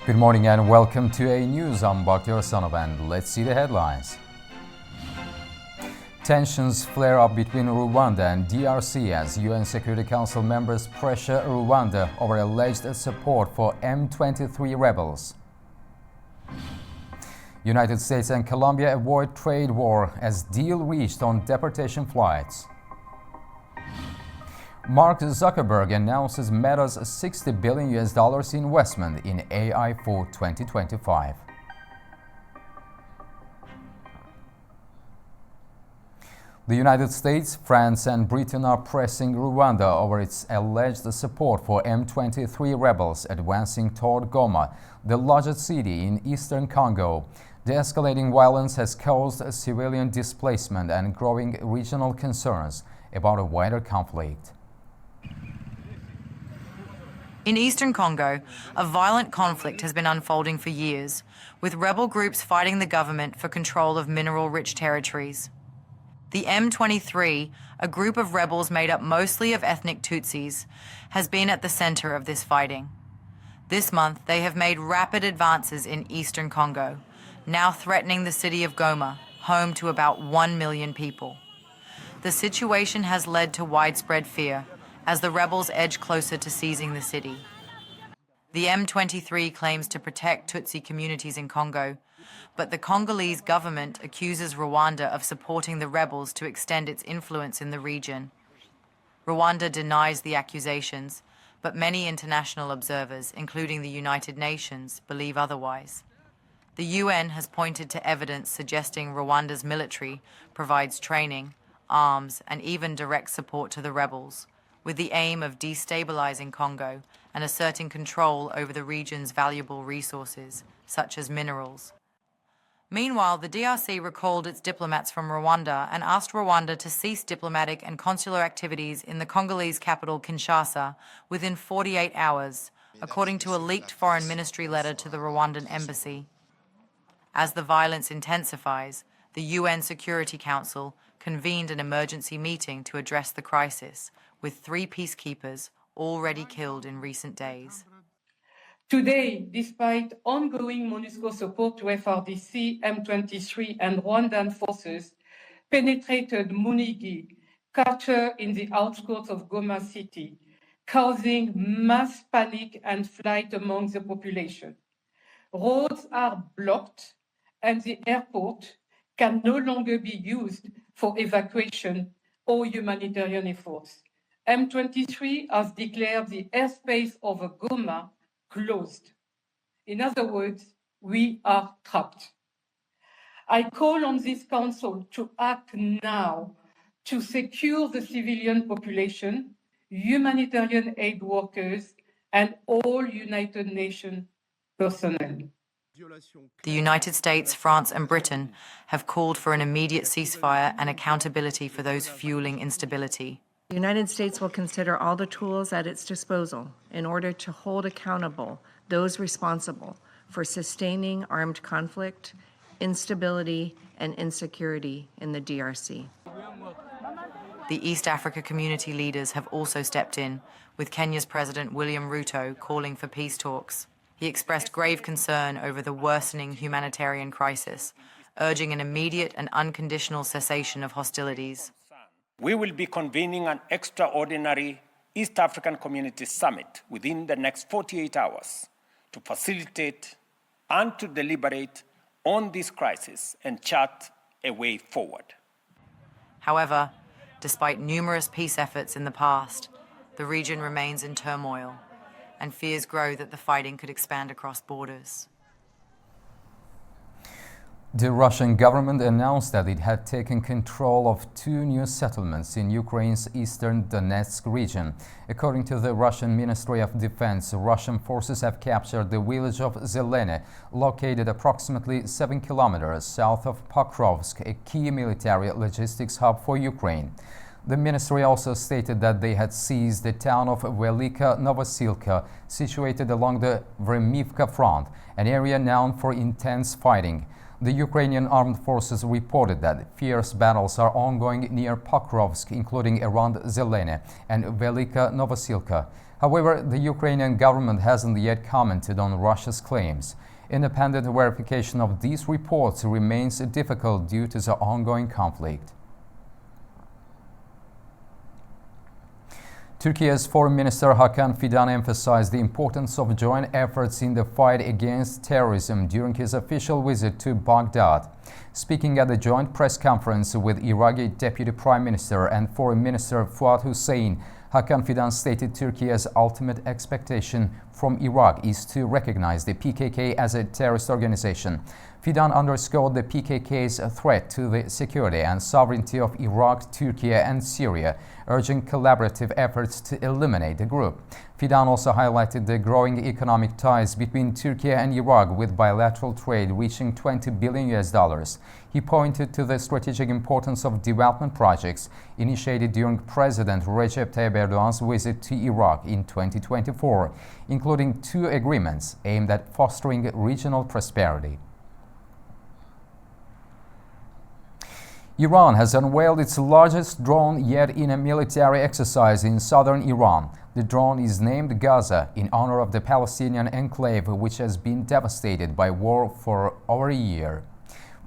Good morning and welcome to A News. I'm Bakhtiar Sanov and let's see the headlines. Tensions flare up between Rwanda and DRC as UN Security Council members pressure Rwanda over alleged support for M23 rebels. United States and Colombia avoid trade war as deal reached on deportation flights. Mark Zuckerberg announces Meta's $60 billion investment in AI for 2025. The United States, France and Britain are pressing Rwanda over its alleged support for M23 rebels advancing toward Goma, the largest city in eastern Congo. The escalating violence has caused civilian displacement and growing regional concerns about a wider conflict. In eastern Congo, a violent conflict has been unfolding for years, with rebel groups fighting the government for control of mineral-rich territories. The M23, a group of rebels made up mostly of ethnic Tutsis, has been at the center of this fighting. This month, they have made rapid advances in eastern Congo, now threatening the city of Goma, home to about 1 million people. The situation has led to widespread fear, as the rebels edge closer to seizing the city. The M23 claims to protect Tutsi communities in Congo, but the Congolese government accuses Rwanda of supporting the rebels to extend its influence in the region. Rwanda denies the accusations, but many international observers, including the United Nations, believe otherwise. The UN has pointed to evidence suggesting Rwanda's military provides training, arms, and even direct support to the rebels, with the aim of destabilizing Congo and asserting control over the region's valuable resources, such as minerals. Meanwhile, the DRC recalled its diplomats from Rwanda and asked Rwanda to cease diplomatic and consular activities in the Congolese capital, Kinshasa, within 48 hours, according to a leaked foreign ministry letter to the Rwandan embassy. As the violence intensifies, the UN Security Council convened an emergency meeting to address the crisis, with 3 peacekeepers already killed in recent days. Today, despite ongoing MONUSCO support to FRDC, M23 and Rwandan forces penetrated Munigi, captured in the outskirts of Goma city, causing mass panic and flight among the population. Roads are blocked and the airport can no longer be used for evacuation or humanitarian efforts. M23 has declared the airspace over Goma closed. In other words, we are trapped. I call on this council to act now to secure the civilian population, humanitarian aid workers, and all United Nations personnel. The United States, France, and Britain have called for an immediate ceasefire and accountability for those fueling instability. The United States will consider all the tools at its disposal in order to hold accountable those responsible for sustaining armed conflict, instability, and insecurity in the DRC. The East Africa community leaders have also stepped in, with Kenya's President William Ruto calling for peace talks. He expressed grave concern over the worsening humanitarian crisis, urging an immediate and unconditional cessation of hostilities. We will be convening an extraordinary East African Community Summit within the next 48 hours to facilitate and to deliberate on this crisis and chart a way forward. However, despite numerous peace efforts in the past, the region remains in turmoil, and fears grow that the fighting could expand across borders. The Russian government announced that it had taken control of 2 new settlements in Ukraine's eastern Donetsk region. According to the Russian Ministry of Defense, Russian forces have captured the village of Zelene, located approximately 7 kilometers south of Pokrovsk, a key military logistics hub for Ukraine. The ministry also stated that they had seized the town of Velika Novosilka, situated along the Vremivka front, an area known for intense fighting. The Ukrainian armed forces reported that fierce battles are ongoing near Pokrovsk, including around Zelene and Velika Novosilka. However, the Ukrainian government hasn't yet commented on Russia's claims. Independent verification of these reports remains difficult due to the ongoing conflict. Turkey's Foreign Minister Hakan Fidan emphasized the importance of joint efforts in the fight against terrorism during his official visit to Baghdad. Speaking at the joint press conference with Iraqi Deputy Prime Minister and Foreign Minister Fuat Hussein, Hakan Fidan stated Turkey's ultimate expectation from Iraq is to recognize the PKK as a terrorist organization. Fidan underscored the PKK's threat to the security and sovereignty of Iraq, Turkey, and Syria, urging collaborative efforts to eliminate the group. Fidan also highlighted the growing economic ties between Turkey and Iraq, with bilateral trade reaching $20 billion. He pointed to the strategic importance of development projects initiated during President Recep Tayyip Erdogan's visit to Iraq in 2024, including 2 agreements aimed at fostering regional prosperity. Iran has unveiled its largest drone yet in a military exercise in southern Iran. The drone is named Gaza in honor of the Palestinian enclave, which has been devastated by war for over a year.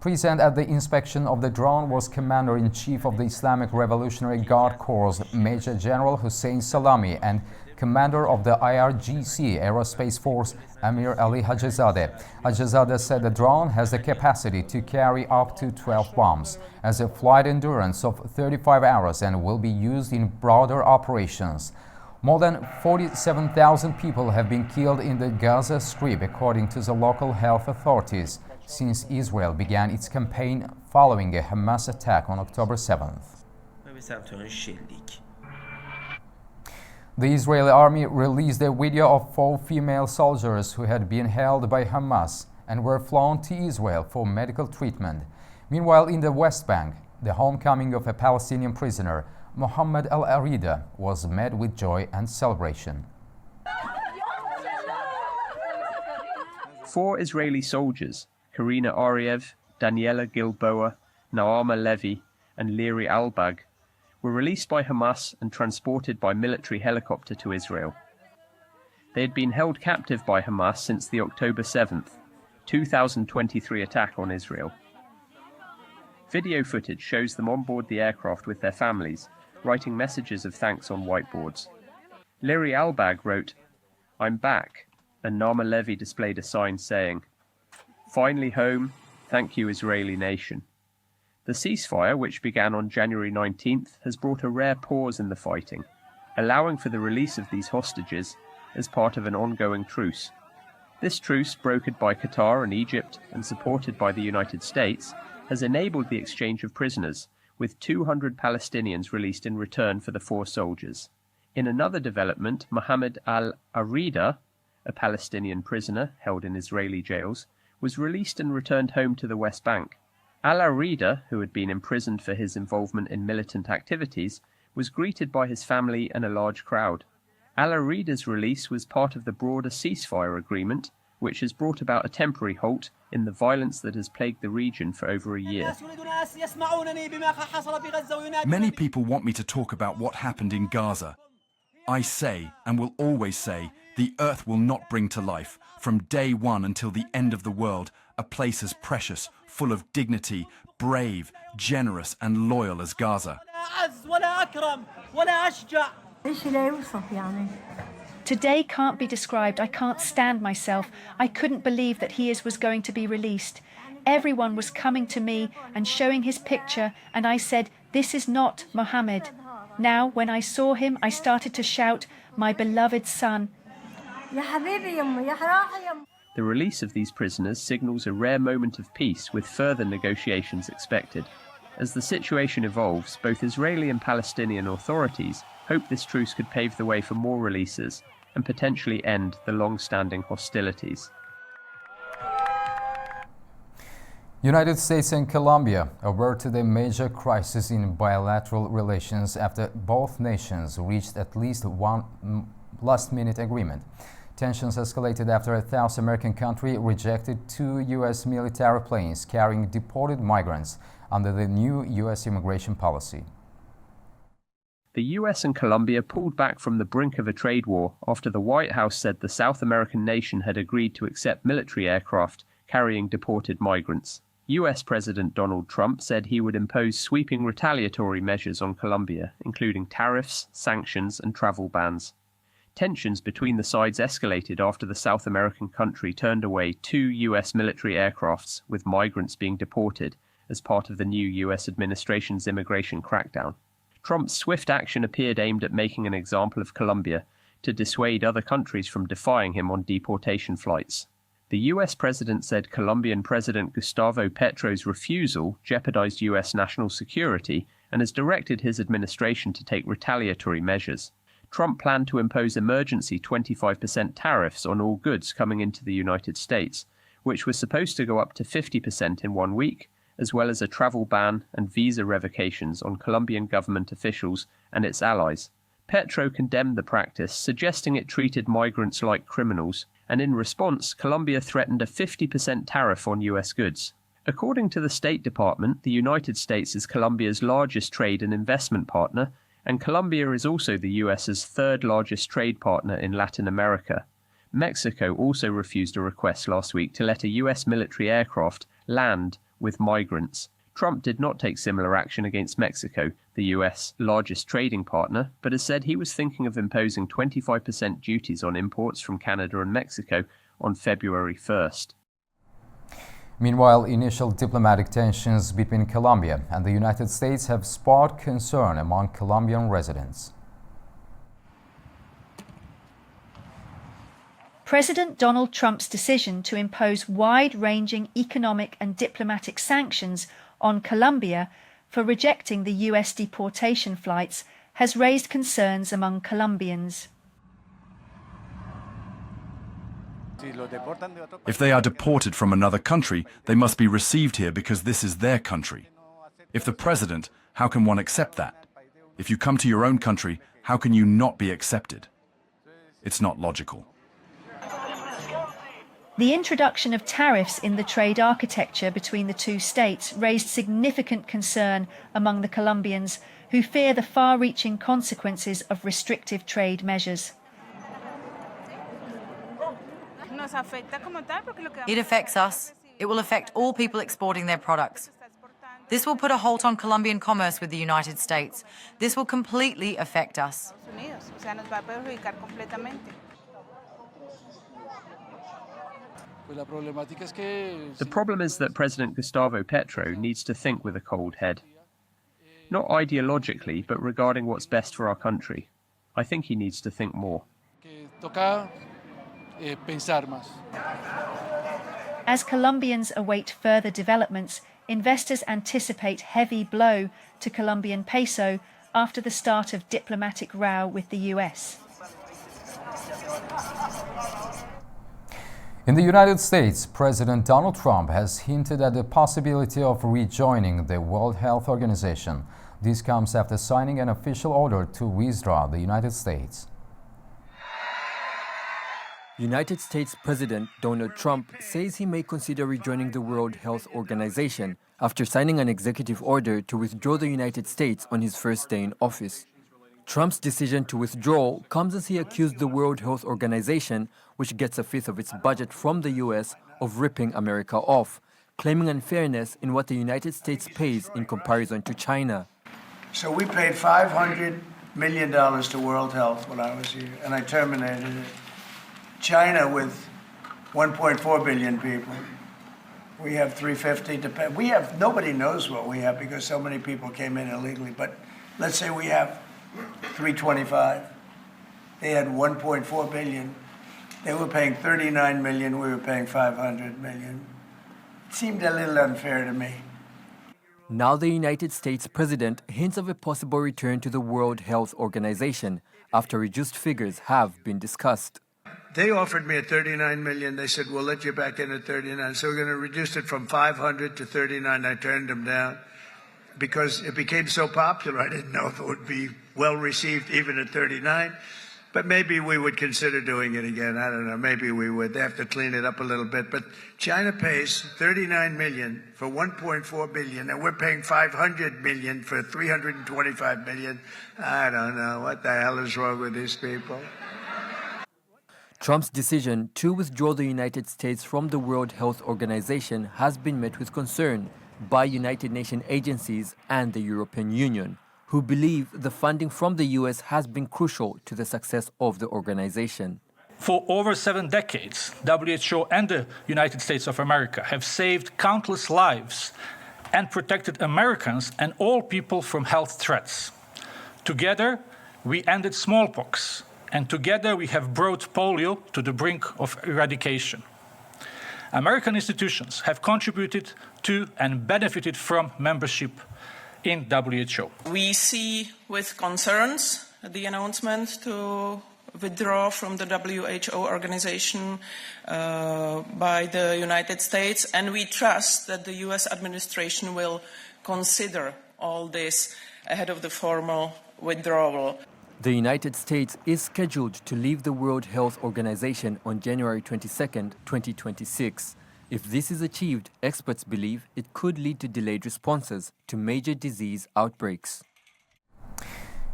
Present at the inspection of the drone was Commander-in-Chief of the Islamic Revolutionary Guard Corps, Major General Hussein Salami, and Commander of the IRGC Aerospace Force, Amir Ali Hajizadeh. Hajizadeh said the drone has the capacity to carry up to 12 bombs, has a flight endurance of 35 hours, and will be used in broader operations. More than 47,000 people have been killed in the Gaza Strip, according to the local health authorities, since Israel began its campaign following a Hamas attack on October 7th. The Israeli army released a video of 4 female soldiers who had been held by Hamas and were flown to Israel for medical treatment. Meanwhile, in the West Bank, the homecoming of a Palestinian prisoner, Mohammed al-Arida, was met with joy and celebration. 4 Israeli soldiers, Karina Ariev, Daniela Gilboa, Naama Levy, and Liri Albag, were released by Hamas and transported by military helicopter to Israel. They had been held captive by Hamas since the October 7th, 2023 attack on Israel. Video footage shows them on board the aircraft with their families, writing messages of thanks on whiteboards. Liri Albag wrote, "I'm back," and Naama Levy displayed a sign saying, "Finally home, thank you Israeli nation." The ceasefire, which began on January 19th, has brought a rare pause in the fighting, allowing for the release of these hostages as part of an ongoing truce. This truce, brokered by Qatar and Egypt and supported by the United States, has enabled the exchange of prisoners, with 200 Palestinians released in return for the 4 soldiers. In another development, Mohammed al-Arida, a Palestinian prisoner held in Israeli jails, was released and returned home to the West Bank. Al-Arida, who had been imprisoned for his involvement in militant activities, was greeted by his family and a large crowd. Al-Arida's release was part of the broader ceasefire agreement, which has brought about a temporary halt in the violence that has plagued the region for over a year. Many people want me to talk about what happened in Gaza. I say, and will always say, the earth will not bring to life, from day one until the end of the world, a place as precious, full of dignity, brave, generous and loyal as Gaza. Today can't be described. I can't stand myself. I couldn't believe that he was going to be released. Everyone was coming to me and showing his picture, and I said, "This is not Mohammed." Now, when I saw him, I started to shout, "My beloved son." The release of these prisoners signals a rare moment of peace, with further negotiations expected. As the situation evolves, both Israeli and Palestinian authorities hope this truce could pave the way for more releases and potentially end the long-standing hostilities. United States and Colombia averted a major crisis in bilateral relations after both nations reached at least one last-minute agreement. Tensions escalated after a South American country rejected 2 U.S. military planes carrying deported migrants under the new U.S. immigration policy. The US and Colombia pulled back from the brink of a trade war after the White House said the South American nation had agreed to accept military aircraft carrying deported migrants. US President Donald Trump said he would impose sweeping retaliatory measures on Colombia, including tariffs, sanctions, and travel bans. Tensions between the sides escalated after the South American country turned away 2 US military aircrafts with migrants being deported as part of the new US administration's immigration crackdown. Trump's swift action appeared aimed at making an example of Colombia to dissuade other countries from defying him on deportation flights. The US president said Colombian President Gustavo Petro's refusal jeopardized US national security and has directed his administration to take retaliatory measures. Trump planned to impose emergency 25% tariffs on all goods coming into the United States, which was supposed to go up to 50% in 1 week, as well as a travel ban and visa revocations on Colombian government officials and its allies. Petro condemned the practice, suggesting it treated migrants like criminals, and in response, Colombia threatened a 50% tariff on US goods. According to the State Department, the United States is Colombia's largest trade and investment partner, and Colombia is also the US's third largest trade partner in Latin America. Mexico also refused a request last week to let a US military aircraft land with migrants. Trump did not take similar action against Mexico, the US largest trading partner, but has said he was thinking of imposing 25% duties on imports from Canada and Mexico on February 1st. Meanwhile, initial diplomatic tensions between Colombia and the United States have sparked concern among Colombian residents. President Donald Trump's decision to impose wide-ranging economic and diplomatic sanctions on Colombia for rejecting the US deportation flights has raised concerns among Colombians. If they are deported from another country, they must be received here because this is their country. If the president, how can one accept that? If you come to your own country, how can you not be accepted? It's not logical. The introduction of tariffs in the trade architecture between the two states raised significant concern among the Colombians, who fear the far-reaching consequences of restrictive trade measures. It affects us. It will affect all people exporting their products. This will put a halt on Colombian commerce with the United States. This will completely affect us. The problem is that President Gustavo Petro needs to think with a cold head. Not ideologically, but regarding what's best for our country. I think he needs to think more. As Colombians await further developments, investors anticipate heavy blow to Colombian peso after the start of diplomatic row with the US. In the United States, President Donald Trump has hinted at the possibility of rejoining the World Health Organization. This comes after signing an official order to withdraw the United States. United States President Donald Trump says he may consider rejoining the World Health Organization after signing an executive order to withdraw the United States on his first day in office. Trump's decision to withdraw comes as he accused the World Health Organization, which gets a fifth of its budget from the US, of ripping America off, claiming unfairness in what the United States pays in comparison to China. So we paid $500 million to World Health when I was here, and I terminated it. China, with 1.4 billion people, we have 350 to pay. We have, nobody knows what we have because so many people came in illegally, but let's say we have 325. They had 1.4 billion. They were paying 39 million, we were paying 500 million. It seemed a little unfair to me. Now the United States president hints of a possible return to the World Health Organization after reduced figures have been discussed. They offered me at 39 million. They said, we'll let you back in at 39. So we're going to reduce it from 500 to 39. I turned them down because it became so popular. I didn't know if it would be well received even at 39. But maybe we would consider doing it again. I don't know. Maybe we would. They have to clean it up a little bit. But China pays $39 million for $1.4 billion, and we're paying $500 million for $325 million. I don't know. What the hell is wrong with these people? Trump's decision to withdraw the United States from the World Health Organization has been met with concern by United Nations agencies and the European Union, who believe the funding from the US has been crucial to the success of the organization. For over 7 decades, WHO and the United States of America have saved countless lives and protected Americans and all people from health threats. Together, we ended smallpox, and together we have brought polio to the brink of eradication. American institutions have contributed to and benefited from membership in WHO. We see with concerns the announcement to withdraw from the WHO organization by the United States, and we trust that the US administration will consider all this ahead of the formal withdrawal. The United States is scheduled to leave the World Health Organization on January 22, 2026. If this is achieved, experts believe it could lead to delayed responses to major disease outbreaks.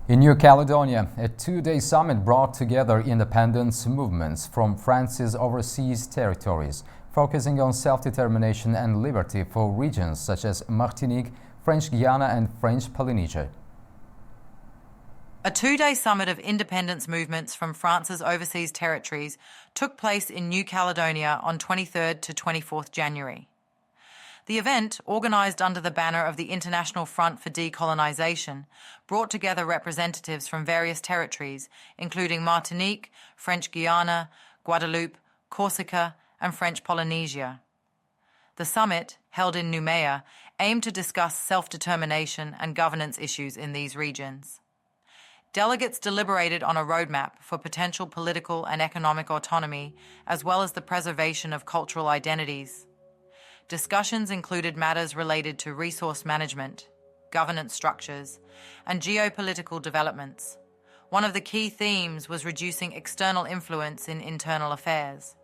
In New Caledonia, a 2-day summit brought together independence movements from France's overseas territories, focusing on self-determination and liberty for regions such as Martinique, French Guiana and French Polynesia. A 2-day summit of independence movements from France's overseas territories took place in New Caledonia on 23rd to 24th January. The event, organised under the banner of the International Front for Decolonisation, brought together representatives from various territories, including Martinique, French Guiana, Guadeloupe, Corsica and French Polynesia. The summit, held in Nouméa, aimed to discuss self-determination and governance issues in these regions. Delegates deliberated on a roadmap for potential political and economic autonomy, as well as the preservation of cultural identities. Discussions included matters related to resource management, governance structures, and geopolitical developments. One of the key themes was reducing external influence in internal affairs.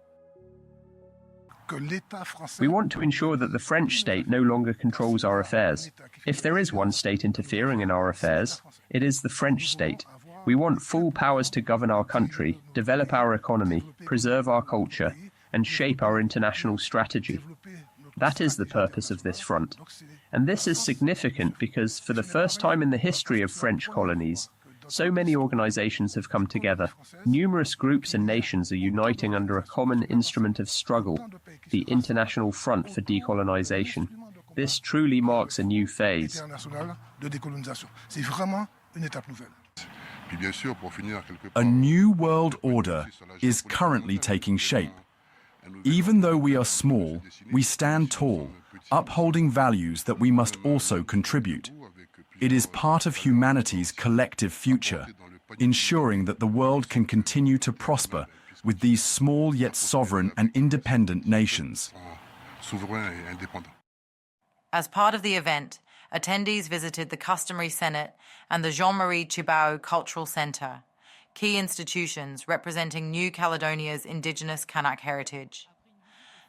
We want to ensure that the French state no longer controls our affairs. If there is one state interfering in our affairs, it is the French state. We want full powers to govern our country, develop our economy, preserve our culture, and shape our international strategy. That is the purpose of this front. And this is significant because for the first time in the history of French colonies, so many organizations have come together. Numerous groups and nations are uniting under a common instrument of struggle, the International Front for Decolonization. This truly marks a new phase. A new world order is currently taking shape. Even though we are small, we stand tall, upholding values that we must also contribute. It is part of humanity's collective future, ensuring that the world can continue to prosper with these small yet sovereign and independent nations. As part of the event, attendees visited the Customary Senate and the Jean-Marie Tjibaou Cultural Centre, key institutions representing New Caledonia's Indigenous Kanak heritage.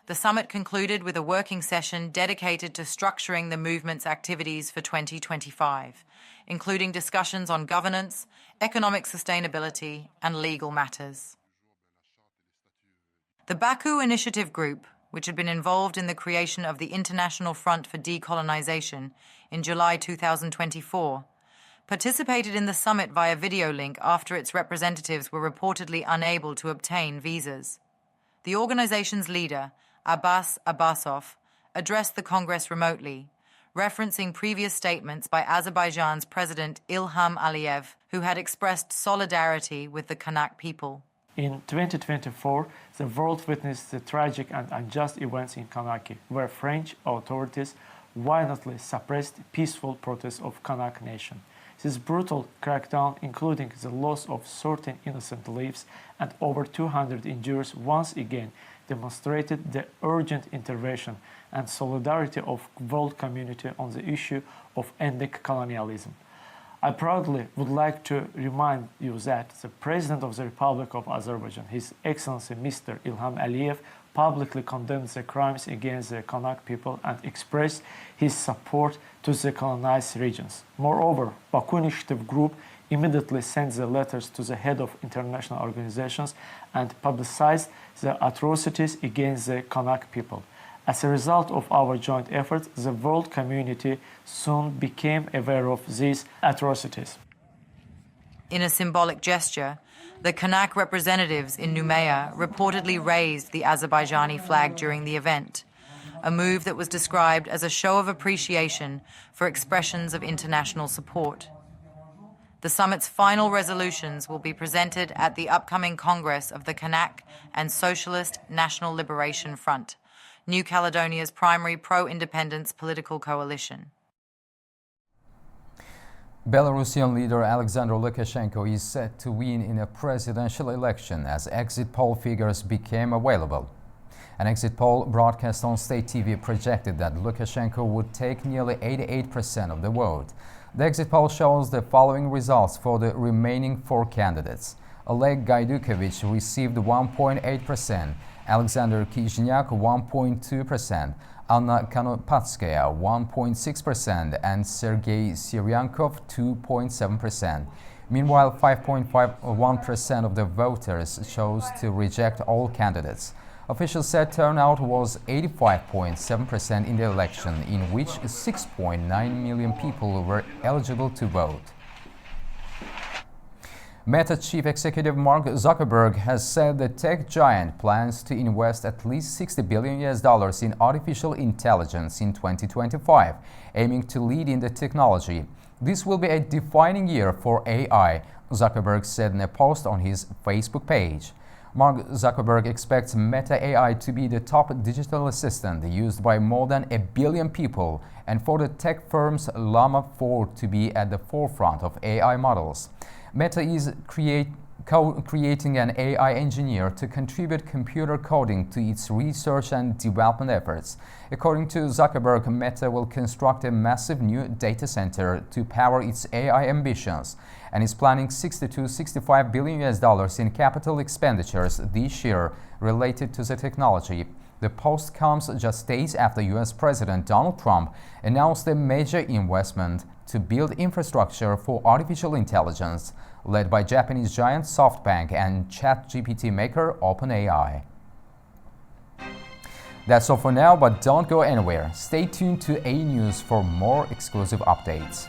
The summit concluded with a working session dedicated to structuring the movement's activities for 2025, including discussions on governance, economic sustainability, and legal matters. The Baku Initiative Group, which had been involved in the creation of the International Front for Decolonization in July 2024, participated in the summit via video link after its representatives were reportedly unable to obtain visas. The organization's leader, Abbas Abbasov, addressed the Congress remotely, referencing previous statements by Azerbaijan's President Ilham Aliyev, who had expressed solidarity with the Kanak people. In 2024, the world witnessed the tragic and unjust events in Kanaki, where French authorities violently suppressed peaceful protests of Kanak nation. This brutal crackdown, including the loss of certain innocent lives and over 200 injuries, once again demonstrated the urgent intervention and solidarity of the world community on the issue of ending colonialism. I proudly would like to remind you that the President of the Republic of Azerbaijan, His Excellency Mr. Ilham Aliyev, publicly condemned the crimes against the Kanak people and expressed his support to the colonized regions. Moreover, Baku Initiative Group immediately sent the letters to the head of international organizations and publicized the atrocities against the Kanak people. As a result of our joint efforts, the world community soon became aware of these atrocities. In a symbolic gesture, the Kanak representatives in Noumea reportedly raised the Azerbaijani flag during the event, a move that was described as a show of appreciation for expressions of international support. The summit's final resolutions will be presented at the upcoming Congress of the Kanak and Socialist National Liberation Front, New Caledonia's primary pro-independence political coalition. Belarusian leader Alexander Lukashenko is set to win in a presidential election as exit poll figures became available. An exit poll broadcast on state TV projected that Lukashenko would take nearly 88% of the vote. The exit poll shows the following results for the remaining four candidates. Oleg Gaidukovich received 1.8%, Alexander Kizhnyak 1.2%, Anna Konopatskaya 1.6%, and Sergei Siryankov 2.7%. Meanwhile, 5.51% of the voters chose to reject all candidates. Officials said turnout was 85.7% in the election, in which 6.9 million people were eligible to vote. Meta chief executive Mark Zuckerberg has said the tech giant plans to invest at least $60 billion in artificial intelligence in 2025, aiming to lead in the technology. This will be a defining year for AI, Zuckerberg said in a post on his Facebook page. Mark Zuckerberg expects Meta AI to be the top digital assistant used by more than 1 billion people, and for the tech firm's Llama 4 to be at the forefront of AI models. Meta is creating an AI engineer to contribute computer coding to its research and development efforts. According to Zuckerberg, Meta will construct a massive new data center to power its AI ambitions and is planning $60 to $65 billion in capital expenditures this year related to the technology. The post comes just days after U.S. President Donald Trump announced a major investment to build infrastructure for artificial intelligence, led by Japanese giant SoftBank and ChatGPT maker OpenAI. That's all for now, but don't go anywhere. Stay tuned to A News for more exclusive updates.